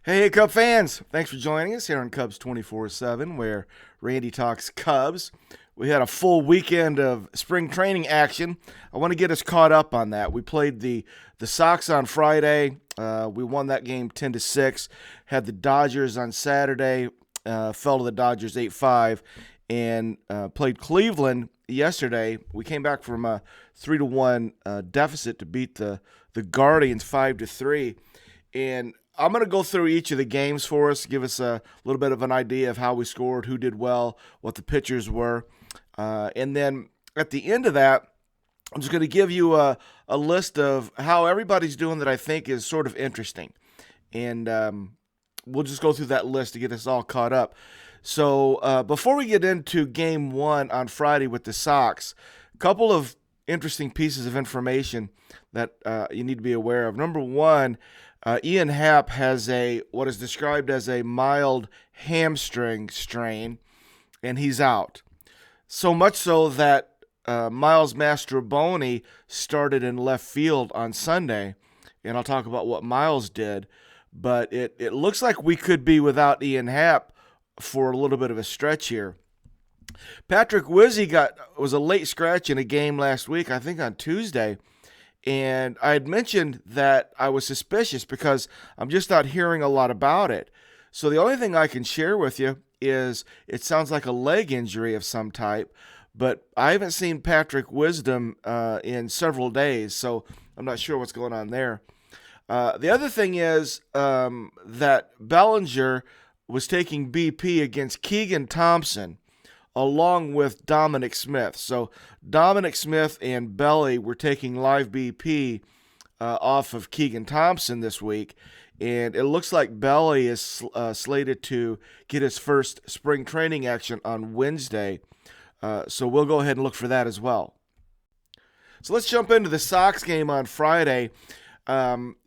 Hey, Cub fans! Thanks for joining us here on Cubs 24/7, where Randy talks Cubs. We had a full weekend of spring training action. I want to get us caught up on that. We played the Sox on Friday. We won that game 10-6. Had the Dodgers on Saturday. Fell to the Dodgers 8-5, and played Cleveland yesterday. We came back from a 3-1 deficit to beat the Guardians 5-3, and I'm going to go through each of the games for us, give us a little bit of an idea of how we scored, who did well, what the pitchers were. And then at the end of that, I'm just going to give you a list of how everybody's doing that I think is sort of interesting. And we'll just go through that list to get us all caught up. So before we get into game one on Friday with the Sox, a couple of interesting pieces of information that you need to be aware of. Number one, Ian Happ has what is described as a mild hamstring strain, and he's out. So much so that Miles Mastrobuoni started in left field on Sunday, and I'll talk about what Miles did. But it looks like we could be without Ian Happ for a little bit of a stretch here. Patrick Wizzy was a late scratch in a game last week, I think on Tuesday. And I had mentioned that I was suspicious because I'm just not hearing a lot about it. So the only thing I can share with you is it sounds like a leg injury of some type, but I haven't seen Patrick Wisdom in several days, so I'm not sure what's going on there. The other thing is that Bellinger was taking BP against Keegan Thompson along with Dominic Smith. So Dominic Smith and Belly were taking live BP off of Keegan Thompson this week, and it looks like Belly is slated to get his first spring training action on Wednesday. So we'll go ahead and look for that as well. So let's jump into the Sox game on Friday.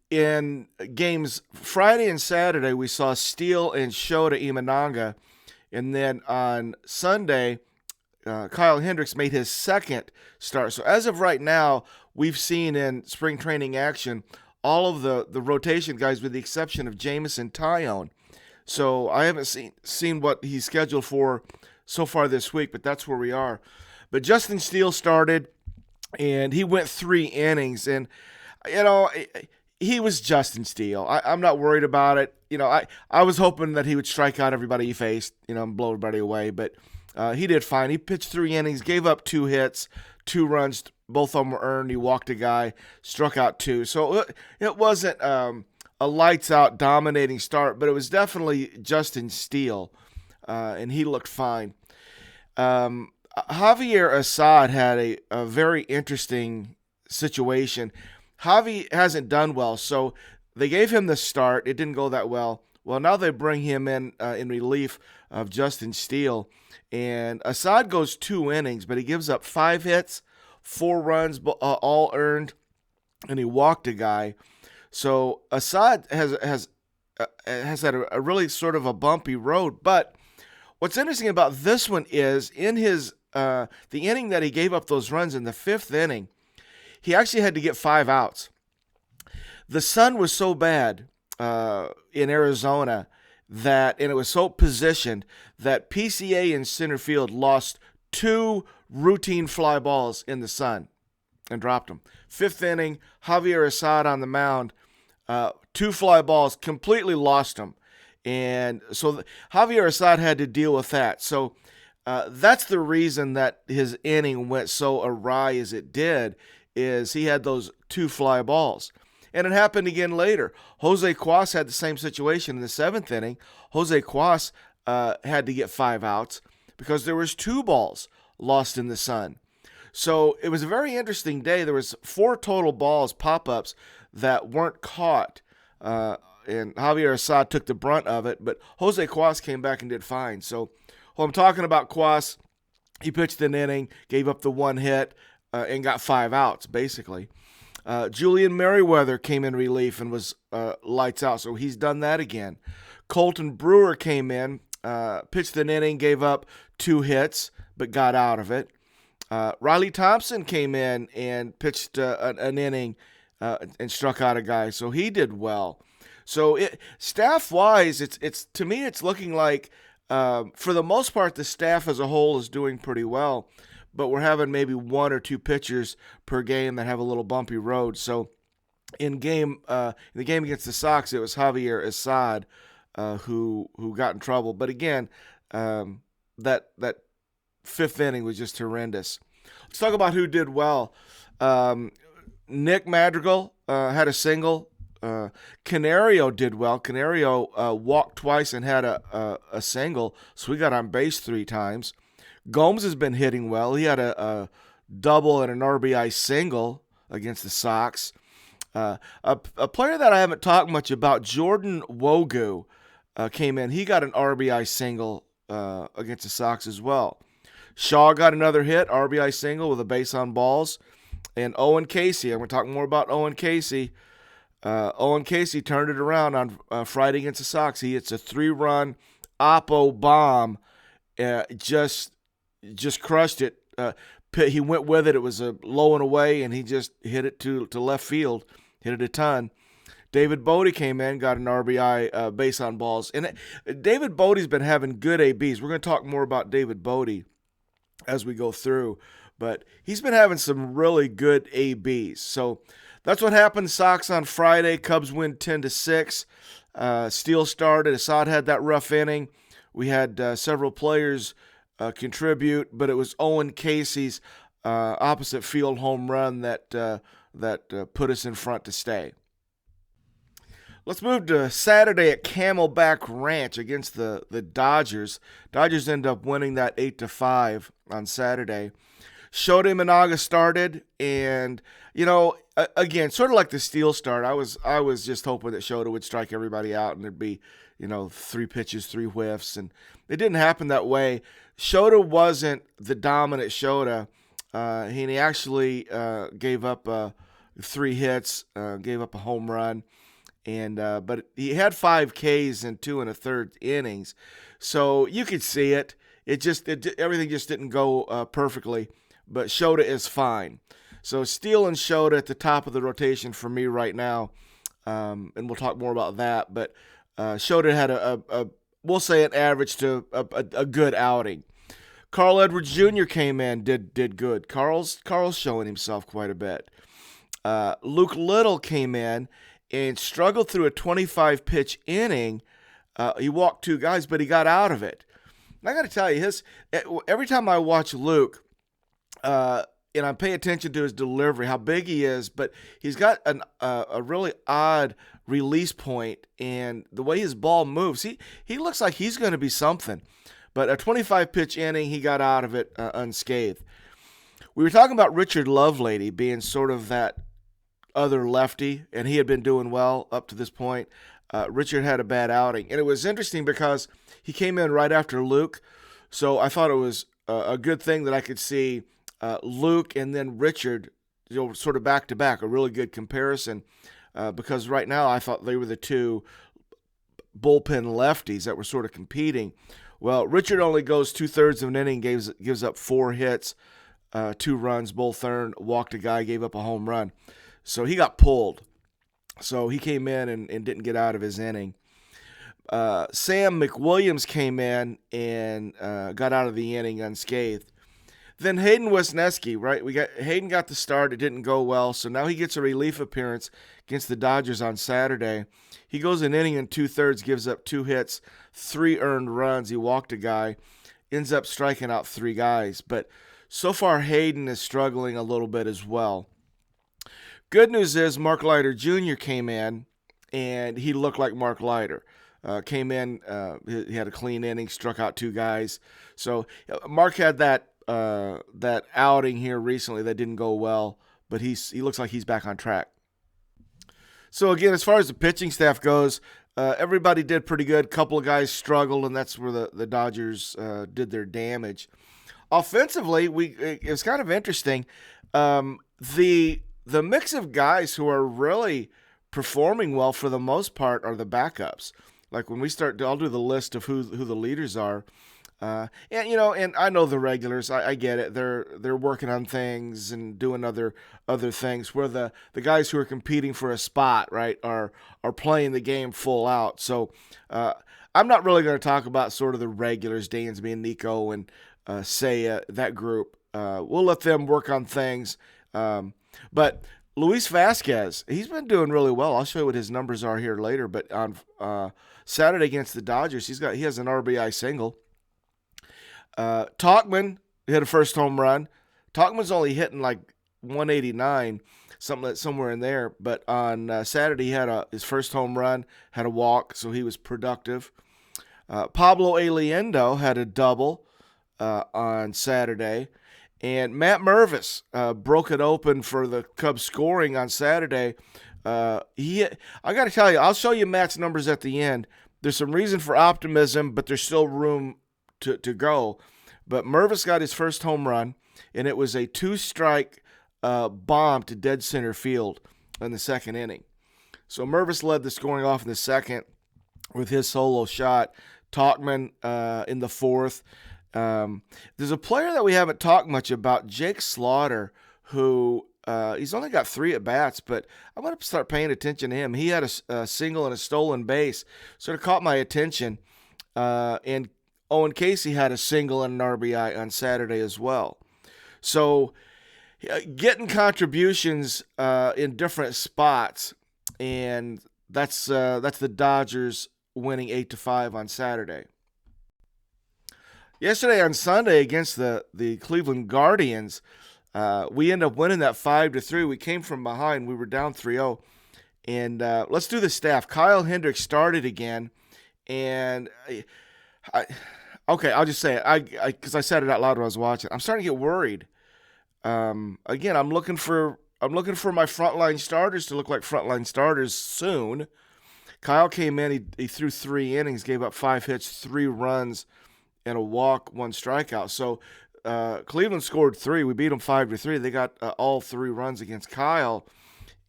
In games Friday and Saturday, we saw Steele and Shota Imanaga. And then on Sunday, Kyle Hendricks made his second start. So as of right now, we've seen in spring training action all of the rotation guys with the exception of Jameson Taillon. So I haven't seen what he's scheduled for so far this week, but that's where we are. But Justin Steele started, and he went 3 innings. And, he was Justin Steele. I'm not worried about it. I was hoping that he would strike out everybody he faced, and blow everybody away. But he did fine. He pitched 3 innings, gave up 2 hits, 2 runs. Both of them were earned. He walked a guy, struck out 2. So it wasn't a lights-out dominating start, but it was definitely Justin Steele, and he looked fine. Javier Assad had a very interesting situation. Javi hasn't done well, so they gave him the start. It didn't go that well. Well, now they bring him in relief of Justin Steele. And Assad goes 2 innings, but he gives up 5 hits, 4 runs, all earned, and he walked a guy. So Assad has had a really sort of a bumpy road. But what's interesting about this one is in his the inning that he gave up those runs in the 5th inning, he actually had to get 5 outs. The sun was so bad in Arizona and it was so positioned that PCA in center field lost 2 routine fly balls in the sun and dropped them. 5th inning, Javier Assad on the mound, 2 fly balls, completely lost them. And so Javier Assad had to deal with that. So that's the reason that his inning went so awry as it did, is he had those 2 fly balls. And it happened again later. Jose Cuas had the same situation in the 7th inning. Jose Cuas had to get 5 outs because there was 2 balls lost in the sun. So it was a very interesting day. There was 4 total balls, pop-ups, that weren't caught. And Javier Assad took the brunt of it, but Jose Cuas came back and did fine. So I'm talking about Cuas. He pitched an inning, gave up the 1 hit, and got 5 outs, basically. Julian Merriweather came in relief and was lights out, so he's done that again. Colton Brewer came in, pitched an inning, gave up 2 hits, but got out of it. Riley Thompson came in and pitched an inning and struck out a guy, so he did well. So staff wise, it's to me it's looking like for the most part the staff as a whole is doing pretty well, but we're having maybe one or two pitchers per game that have a little bumpy road. So in the game against the Sox, it was Javier Assad who got in trouble. But again, that fifth inning was just horrendous. Let's talk about who did well. Nick Madrigal had a single. Canario did well. Canario walked twice and had a single, so we got on base 3 times. Gomes has been hitting well. He had a double and an RBI single against the Sox. A player that I haven't talked much about, Jordan Wogu, came in. He got an RBI single against the Sox as well. Shaw got another hit, RBI single with a base on balls. And Owen Casey, I'm going to talk more about Owen Casey. Owen Casey turned it around on Friday against the Sox. He hits a 3-run oppo bomb. Just crushed it. He went with it. It was a low and away, and he just hit it to left field. Hit it a ton. David Bodie came in, got an RBI base on balls. And David Bodie's been having good ABs. We're going to talk more about David Bodie as we go through. But he's been having some really good ABs. So that's what happened. Sox on Friday. Cubs win 10-6. Steele started. Assad had that rough inning. We had several players contribute, but it was Owen Casey's opposite field home run that put us in front to stay. Let's move to Saturday at Camelback Ranch against the Dodgers. Dodgers end up winning that 8-5 on Saturday. Shota Imanaga started, and again, sort of like the Steele start, I was just hoping that Shota would strike everybody out and there'd be 3 pitches, 3 whiffs, and it didn't happen that way. Shota wasn't the dominant Shota. He actually gave up 3 hits, gave up a home run, and but he had 5 Ks in 2 1/3 innings, so you could see it. Everything just didn't go perfectly. But Shota is fine. So Steele and Shota at the top of the rotation for me right now, and we'll talk more about that. But Shota had we'll say an average to a good outing. Carl Edwards Jr. came in, did good. Carl's showing himself quite a bit. Luke Little came in and struggled through a 25-pitch inning. He walked 2 guys, but he got out of it. And I got to tell you, every time I watch Luke, and I pay attention to his delivery, how big he is, but he's got a really odd release point, and the way his ball moves, he looks like he's going to be something. But a 25-pitch inning, he got out of it unscathed. We were talking about Richard Lovelady being sort of that other lefty, and he had been doing well up to this point. Richard had a bad outing, and it was interesting because he came in right after Luke, so I thought it was a good thing that I could see Luke and then Richard, sort of back to back, a really good comparison, because right now I thought they were the 2 bullpen lefties that were sort of competing. Well, Richard only goes 2/3 of an inning, gives up 4 hits, 2 runs, both earned, walked a guy, gave up a home run. So he got pulled. So he came in and didn't get out of his inning. Sam McWilliams came in and got out of the inning unscathed. Then Hayden Wesneski, right? Hayden got the start. It didn't go well, so now he gets a relief appearance against the Dodgers on Saturday. He goes an inning and 2/3, gives up 2 hits, 3 earned runs. He walked a guy, ends up striking out 3 guys. But so far, Hayden is struggling a little bit as well. Good news is Mark Leiter Jr. came in, and he looked like Mark Leiter. Came in, he had a clean inning, struck out 2 guys. So Mark had that outing here recently that didn't go well, but he looks like he's back on track. So again, as far as the pitching staff goes, everybody did pretty good. A couple of guys struggled, and that's where the Dodgers did their damage. Offensively, it was kind of interesting. The mix of guys who are really performing well for the most part are the backups. Like when we start, I'll do the list of who the leaders are. And I know the regulars. I get it. They're working on things and doing other things. Where the guys who are competing for a spot, right, are playing the game full out. So I'm not really going to talk about sort of the regulars, Dansby and Nico and Saya, that group. We'll let them work on things. But Luis Vasquez, he's been doing really well. I'll show you what his numbers are here later. But on Saturday against the Dodgers, he has an RBI single. Tauchman hit a first home run. Tauchman's only hitting like 189, somewhere in there. But on Saturday, he had his first home run, had a walk, so he was productive. Pablo Aliendo had a double on Saturday. And Matt Mervis broke it open for the Cubs scoring on Saturday. I got to tell you, I'll show you Matt's numbers at the end. There's some reason for optimism, but there's still room to go. But Mervis got his first home run, and it was a 2-strike bomb to dead center field in the second inning. So Mervis led the scoring off in the second with his solo shot. Tauchman in the fourth. There's a player that we haven't talked much about, Jake Slaughter, who he's only got 3 at-bats, but I'm going to start paying attention to him. He had a single and a stolen base, sort of caught my attention. And Owen Casey had a single and an RBI on Saturday as well. So getting contributions in different spots, and that's the Dodgers winning 8-5 on Saturday. Yesterday on Sunday against the Cleveland Guardians, we ended up winning that 5-3. We came from behind. We were down 3-0. And let's do the staff. Kyle Hendricks started again. And I'll just say it. Because I said it out loud when I was watching. I'm starting to get worried. Again, I'm looking for my frontline starters to look like frontline starters soon. Kyle came in. He threw 3 innings, gave up 5 hits, 3 runs, and a walk, 1 strikeout. So Cleveland scored 3. We beat them 5-3. They got all 3 runs against Kyle.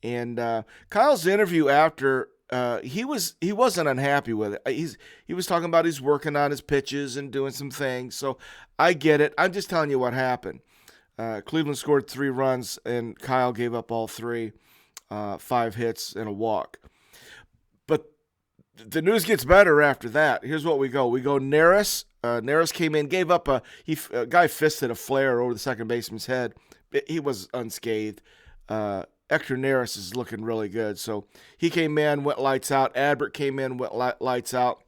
And Kyle's interview after, he wasn't unhappy with it. He was talking about he's working on his pitches and doing some things. So I get it. I'm just telling you what happened. Cleveland scored 3 runs, and Kyle gave up all 3, 5 hits and a walk. But the news gets better after that. Here's what we go. We go Neris. Neris came in, gave up a guy fisted a flare over the second baseman's head. He was unscathed. Hector Neris is looking really good. So he came in, went lights out. Adbert came in, went lights out.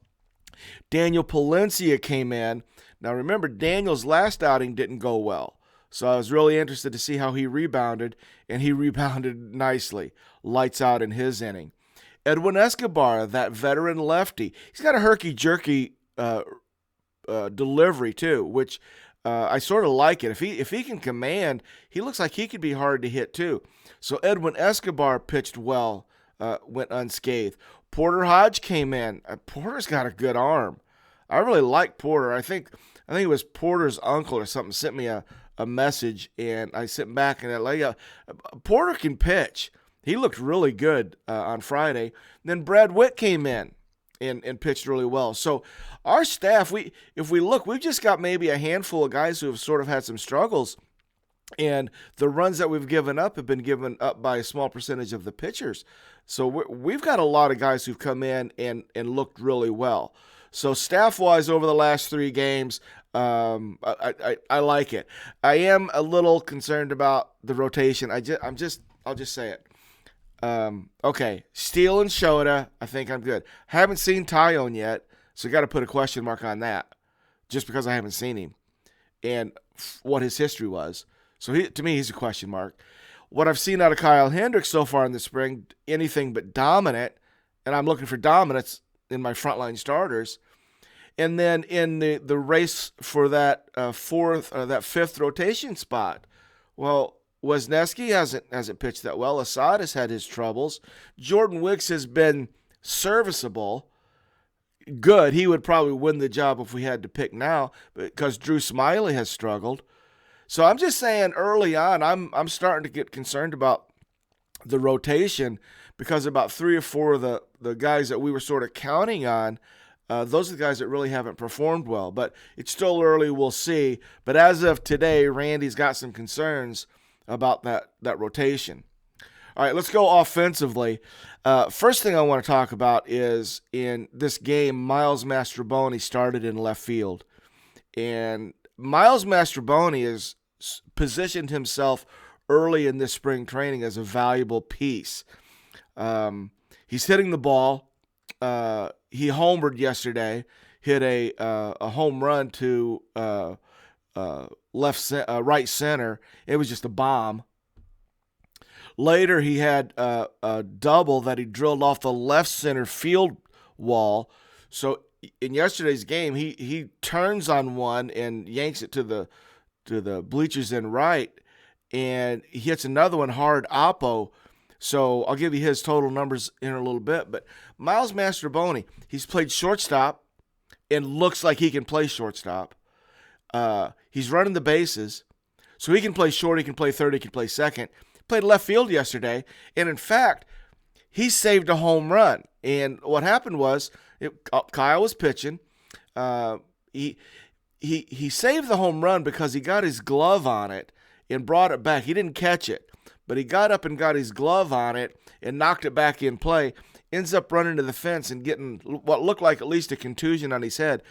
Daniel Palencia came in. Now remember, Daniel's last outing didn't go well. So I was really interested to see how he rebounded, and he rebounded nicely. Lights out in his inning. Edwin Escobar, that veteran lefty, he's got a herky-jerky delivery too, which I sort of like it. If he can command, he looks like he could be hard to hit too. So Edwin Escobar pitched well, went unscathed. Porter Hodge came in. Porter's got a good arm. I really like Porter. I think it was Porter's uncle or something sent me a message, and I sit back and I lay Porter can pitch. He looked really good on Friday. And then Brad Witt came in and pitched really well. So our staff, if we look, we've just got maybe a handful of guys who have sort of had some struggles, and the runs that we've given up have been given up by a small percentage of the pitchers. So we've got a lot of guys who've come in and looked really well. So staff-wise, over the last 3 games, I like it. I am a little concerned about the rotation. I'll just say it. Okay, Steele and Shota, I think I'm good. Haven't seen Tyone yet, so got to put a question mark on that, just because I haven't seen him and what his history was. So to me, he's a question mark. What I've seen out of Kyle Hendricks so far in the spring, anything but dominant, and I'm looking for dominance in my frontline starters. And then in the race for that 5th rotation spot, well, Wisniewski hasn't pitched that well. Assad has had his troubles. Jordan Wicks has been serviceable, good. He would probably win the job if we had to pick now, because Drew Smiley has struggled. So I'm just saying, early on, I'm starting to get concerned about the rotation, because about 3 or 4 of the guys that we were sort of counting on Those are the guys that really haven't performed well. But it's still early. We'll see. But as of today, Randy's got some concerns about that rotation. All right, let's go offensively. First thing I want to talk about is in this game, Miles Mastrobuoni started in left field. And Miles Mastrobuoni has positioned himself early in this spring training as a valuable piece. He's hitting the ball. He homered yesterday, hit a home run to right center. It was just a bomb. Later, he had a double that he drilled off the left center field wall. So in yesterday's game, he turns on one and yanks it to the bleachers in right, and he hits another one hard oppo. So I'll give you his total numbers in a little bit. But Miles Mastrobuoni, he's played shortstop and looks like he can play shortstop. He's running the bases, so he can play short, he can play third, he can play second. Played left field yesterday, and in fact, he saved a home run. And what happened was, Kyle was pitching. He saved the home run because he got his glove on it and brought it back. He didn't catch it, but he got up and got his glove on it and knocked it back in play. Ends up running to the fence and getting what looked like at least a contusion on his head.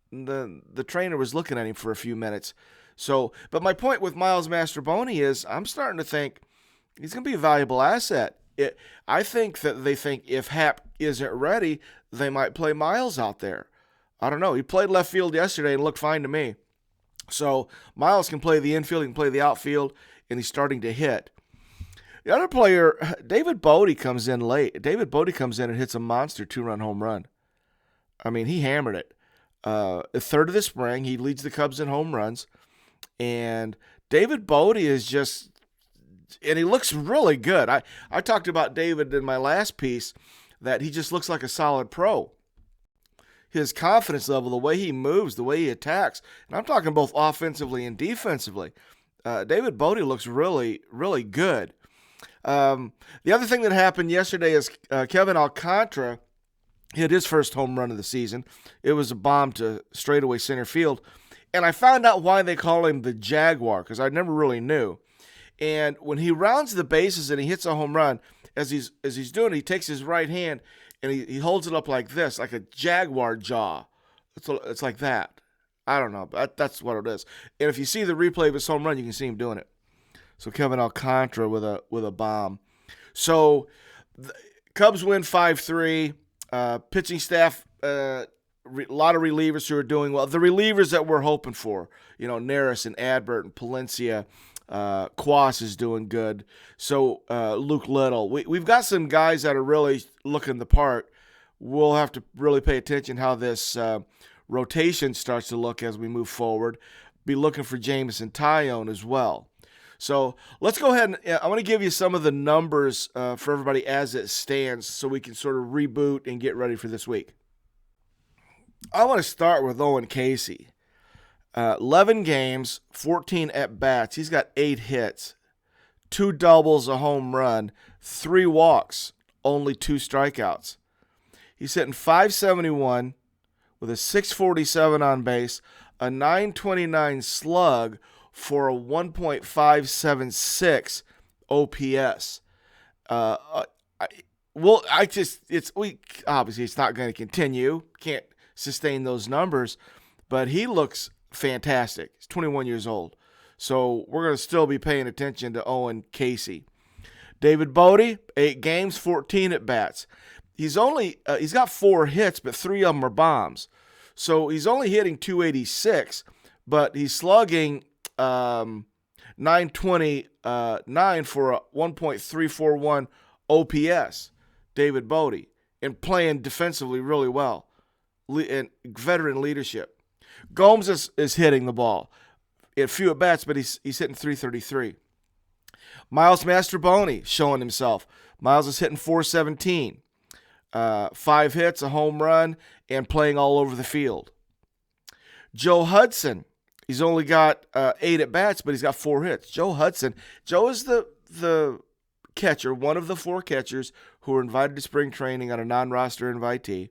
The trainer was looking at him for a few minutes. So, but my point with Miles Mastrobuoni is I'm starting to think he's going to be a valuable asset. I think that they think if Happ isn't ready, they might play Miles out there. I don't know. He played left field yesterday and looked fine to me. So Miles can play the infield, he can play the outfield, and he's starting to hit. The other player, David Bote, comes in late. David Bote comes in and hits a monster 2-run home run. I mean, he hammered it. A third of the spring, he leads the Cubs in home runs. And David Bote is just... and he looks really good. I talked about David in my last piece, that he just looks like a solid pro. His confidence level, the way he moves, the way he attacks, and I'm talking both offensively and defensively. David Bote looks really, really good. The other thing that happened yesterday is Kevin Alcantara hit his first home run of the season. It was a bomb to straightaway center field. And I found out why they call him the Jaguar, because I never really knew. And when he rounds the bases and he hits a home run, as he's doing it, he takes his right hand and he holds it up like this, like a jaguar jaw. It's like that. I don't know, but that's what it is. And if you see the replay of his home run, you can see him doing it. So Kevin Alcantara with a bomb. So the Cubs win 5-3. Pitching staff, a lot of relievers who are doing well. The relievers that we're hoping for, Neris and Adbert and Palencia. Quas is doing good. So Luke Little. We've got some guys that are really looking the part. We'll have to really pay attention how this rotation starts to look as we move forward. Be looking for Jameson Taillon as well. So let's go ahead and I want to give you some of the numbers for everybody as it stands so we can sort of reboot and get ready for this week. I want to start with Owen Casey. 11 games, 14 at-bats. He's got 8 hits, 2 doubles, a home run, 3 walks, only 2 strikeouts. He's hitting .571 with a .647 on base, a .929 slug for a 1.576 OPS. Obviously it's not going to continue. Can't sustain those numbers, but he looks fantastic. He's 21 years old. So we're going to still be paying attention to Owen Casey. David Bote, 8 games, 14 at-bats. He's got 4 hits, but 3 of them are bombs. So he's only hitting .286, but he's slugging .929 for a 1.341 OPS. David Bote, and playing defensively really well. And veteran leadership. Gomes is hitting the ball. He had few at-bats, but he's hitting .333. Miles Mastrobuoni showing himself. Miles is hitting .417. 5 hits, a home run, and playing all over the field. Joe Hudson, he's only got 8 at-bats, but he's got 4 hits. Joe is the catcher, one of the 4 catchers who were invited to spring training on a non-roster invitee.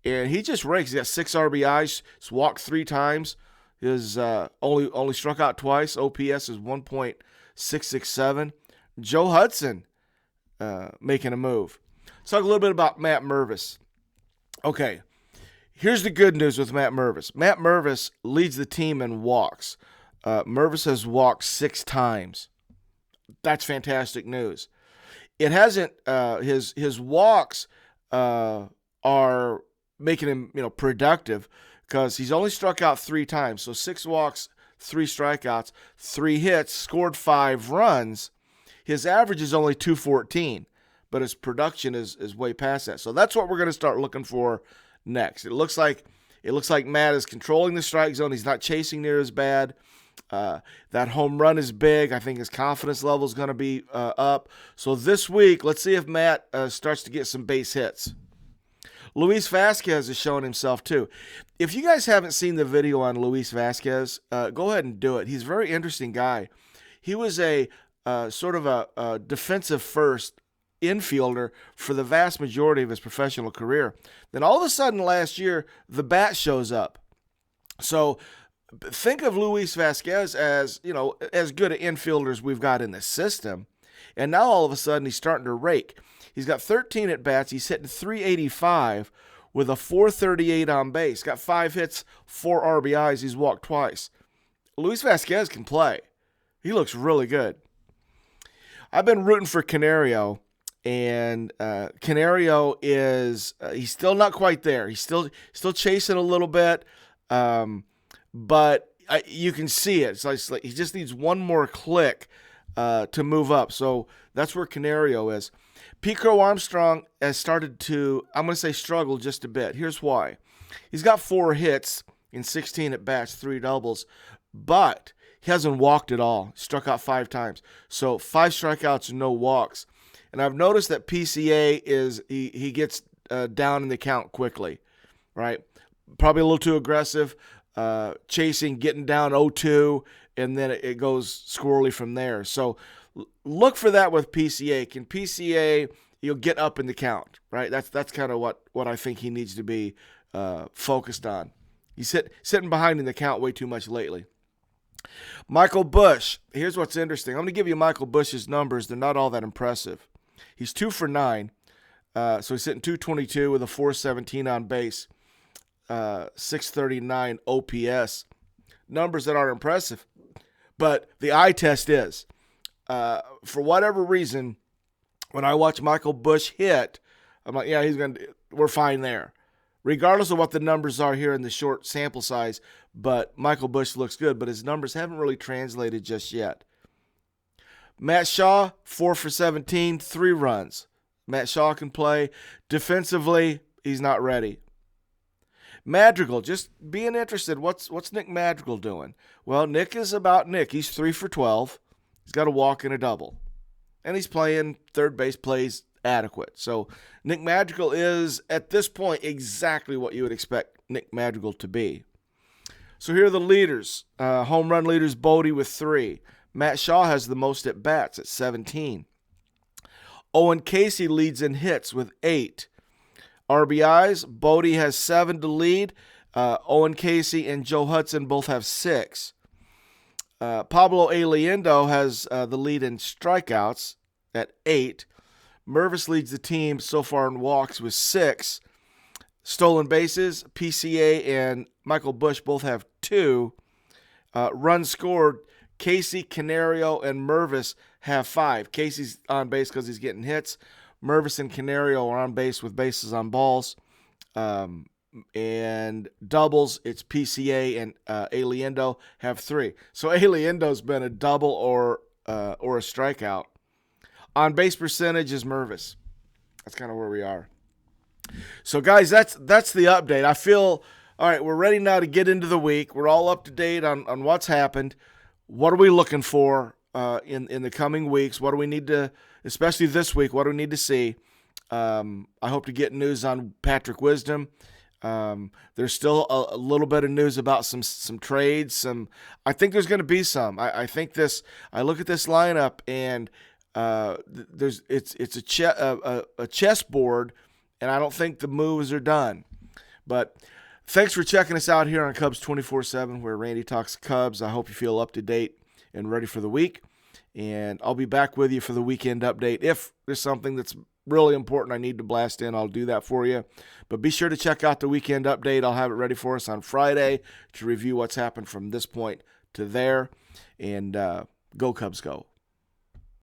and he just rakes. He got 6 RBIs, he's walked 3 times. His only struck out twice. OPS is 1.667. Joe Hudson making a move. Let's talk a little bit about Matt Mervis. Okay, here's the good news with Matt Mervis. Matt Mervis leads the team in walks. Mervis has walked 6 times. That's fantastic news. It hasn't. His walks are making him productive because he's only struck out 3 times. So 6 walks, 3 strikeouts, 3 hits, scored 5 runs. His average is only 214, but his production is way past that. So that's what we're going to start looking for next. It looks like Matt is controlling the strike zone. He's not chasing near as bad. That home run is big. I think his confidence level is going to be up. So this week, let's see if Matt starts to get some base hits. Luis Vasquez has shown himself too. If you guys haven't seen the video on Luis Vasquez, go ahead and do it. He's a very interesting guy. He was a sort of a defensive first infielder for the vast majority of his professional career. Then all of a sudden last year, the bat shows up. So think of Luis Vasquez as, as good an infielder as we've got in the system. And now all of a sudden he's starting to rake. He's got 13 at-bats. He's hitting .385 with a .438 on base. Got 5 hits, 4 RBIs. He's walked twice. Luis Vasquez can play. He looks really good. I've been rooting for Canario, and Canario is he's still not quite there. He's still chasing a little bit, but you can see it. It's like he just needs one more click to move up. So that's where Canario is. Pico Armstrong has started to, I'm going to say, struggle just a bit. Here's why. He's got 4 hits in 16 at-bats, 3 doubles, but he hasn't walked at all. Struck out 5 times. So 5 strikeouts and no walks. And I've noticed that PCA he gets down in the count quickly, right? Probably a little too aggressive, chasing, getting down 0-2, and then it goes squirrely from there. So look for that with PCA. Can PCA get up in the count, right? That's kind of what I think he needs to be focused on. He's sitting behind in the count way too much lately. Michael Busch. Here's what's interesting. I'm going to give you Michael Busch's numbers. They're not all that impressive. He's 2 for 9. So he's hitting .222 with a .417 on base, .639 OPS. Numbers that aren't impressive. But the eye test is. For whatever reason, when I watch Michael Busch hit, I'm like, yeah, we're fine there. Regardless of what the numbers are here in the short sample size, but Michael Busch looks good, but his numbers haven't really translated just yet. Matt Shaw, 4 for 17, 3 runs. Matt Shaw can play. Defensively, he's not ready. Madrigal, just being interested, what's Nick Madrigal doing? Well, Nick is about Nick. He's 3 for 12. He's got a walk and a double. And he's playing third base, plays adequate. So Nick Madrigal is, at this point, exactly what you would expect Nick Madrigal to be. So here are the leaders. Home run leaders, Bodie with 3. Matt Shaw has the most at-bats at 17. Owen Casey leads in hits with 8. RBIs, Bodie has 7 to lead. Owen Casey and Joe Hudson both have 6. Pablo Aliendo has the lead in strikeouts at 8. Mervis leads the team so far in walks with 6. Stolen bases, PCA and Michael Busch both have 2. Runs scored, Casey, Canario, and Mervis have 5. Casey's on base because he's getting hits. Mervis and Canario are on base with bases on balls. And doubles, it's PCA and Aliendo have 3. So Aliendo's been a double or a strikeout. On base percentage is Mervis. That's kind of where we are. So guys, that's the update. I feel all right. We're ready now to get into the week. We're all up to date on what's happened. What are we looking for in the coming weeks? What do we need to, especially this week? What do we need to see? I hope to get news on Patrick Wisdom. There's still a little bit of news about some trades. I think there's going to be some. I think this. I look at this lineup and it's a chessboard, and I don't think the moves are done. But thanks for checking us out here on Cubs 24/7, where Randy talks Cubs. I hope you feel up to date and ready for the week. And I'll be back with you for the weekend update. If there's something that's really important I need to blast in, I'll do that for you. But be sure to check out the weekend update. I'll have it ready for us on Friday to review what's happened from this point to there. And go Cubs, go.